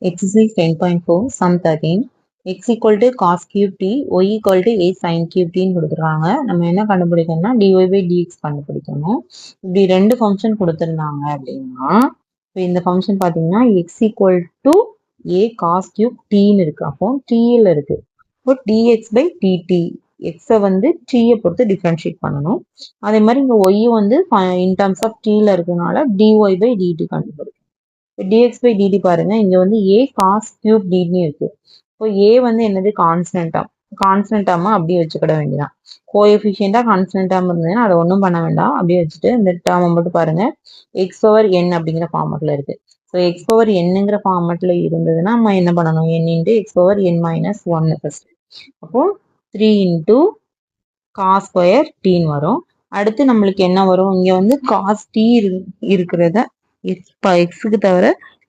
Exercise 10.4 sum 13 x equal to cos cube t y equal to a sin cube t கொடுத்துருக்காங்க. நம்ம என்ன கண்டுபிடிக்கணும்னா dy by dx கண்டுபிடிக்கணும். இப்படி ரெண்டு ஃபங்க்ஷன் கொடுத்துருந்தாங்க அப்படின்னா இந்த ஃபங்க்ஷன் பார்த்தீங்கன்னா x equal to a cos cube tன்னு இருக்கு. அப்போ tல இருக்கு. இப்போ dx by dt x வந்து t பொறுத்து டிஃபரன்ஷியேட் பண்ணணும். அதே மாதிரி இங்க y வந்து in terms of tல இருக்கனால dy by dt கண்டுபிடிக்கணும். dx by dt பாருங்க இங்க வந்து a cos cube d ன்னு இருக்கு. இப்போ a வந்து என்னது கான்ஸ்டன்ட் டேர்மா அப்படியே வச்சுக்கிட வேண்டியதான். கோஎஃபிஷியண்டா கான்ஸ்டன்ட் டேர்ம் இருந்ததுன்னா அதை ஒன்றும் பண்ண வேண்டாம், அப்படியே வச்சுட்டு இந்த டேர்மை மட்டும் பாருங்க எக்ஸ் பவர் n அப்படிங்கிற ஃபார்மெட்ல இருக்கு. ஸோ எக்ஸ் பவர் என்னங்கிற ஃபார்மெட்ல இருந்ததுன்னா நம்ம என்ன பண்ணணும், n into X power n minus ஒன்னு ஃபர்ஸ்ட். அப்போ 3 இன்ட்டு காஸ் ஸ்கொயர் டீன்னு வரும். அடுத்து நம்மளுக்கு என்ன வரும், இங்க வந்து காஸ் டி இருக்கிறத எக்ஸுக்கு தவிர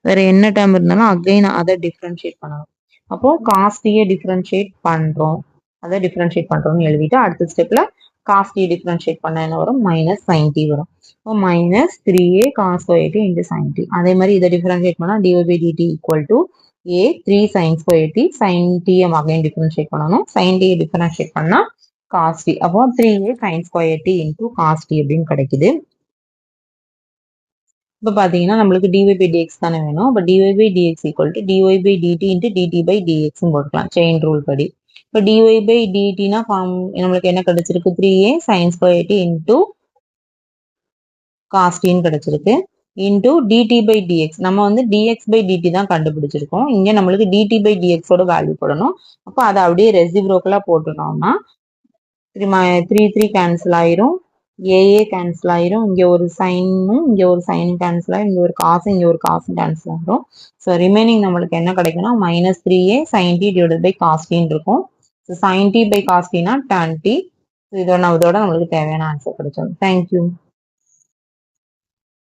வேற என்ன டேர்ம் இருந்தாலும் அகைன் அதை டிஃபரன்ஷியேட் பண்ணணும். அப்போ காஸ் டியை டிஃபரன்ஷியேட் பண்றோம்னு எழுதிட்டு அடுத்த ஸ்டெப்ல காஸ் டி டிஃபரன்ஷியேட் பண்ண என்ன வரும், மைனஸ் சைன் டி வரும். இப்போ minus 3a cos square t into sine t. அதே மாதிரி இதை டிஃபரன்ஷியேட் பண்ணா dy by dt equal to a 3 sin square t sine t again differentiate பண்ணணும். சைன் டி டிஃபரன்ஷியேட் பண்ணா காஸ் டி. அப்போ 3a sin square t into cos t அப்படின்னு கிடைக்குது. இப்போ பார்த்தீங்கன்னா நம்மளுக்கு dy by dx தானே வேணும். இப்போ dy by dx equal to dy by dt into dt by dx போட்டுக்கலாம் செயின் ரூல் படி. இப்போ dy by dtனா நம்மளுக்கு என்ன கிடைச்சிருக்கு, 3a sin square t into cos டின்னு கிடைச்சிருக்கு. இன்ட்டு dt by dx நம்ம வந்து dx by dt தான் கண்டுபிடிச்சிருக்கோம். இங்க நம்மளுக்கு dt by dx ஓட வேல்யூ போடணும். அப்போ அதை அப்படியே ரெசிப்ரோக்கலா போட்டுட்டோம்னா 3 கேன்சல் ஆயிரும், ஏஏ கேன்சல் ஆயிரும், இங்க ஒரு சைனும் இங்க ஒரு சைனும் கேன்சல் ஆயிரும், இங்க ஒரு காசு இங்க ஒரு காசும் கேன்சல் ஆயிரும். ஸோ ரிமைனிங் நம்மளுக்கு என்ன கிடைக்கும்னா minus 3a sin t divided by cos டின்னு இருக்கும். So sin t by cos டினா tan t. இதோட நம்மளுக்கு தேவையான ஆன்சர் கிடைச்சோம். தேங்க்யூ.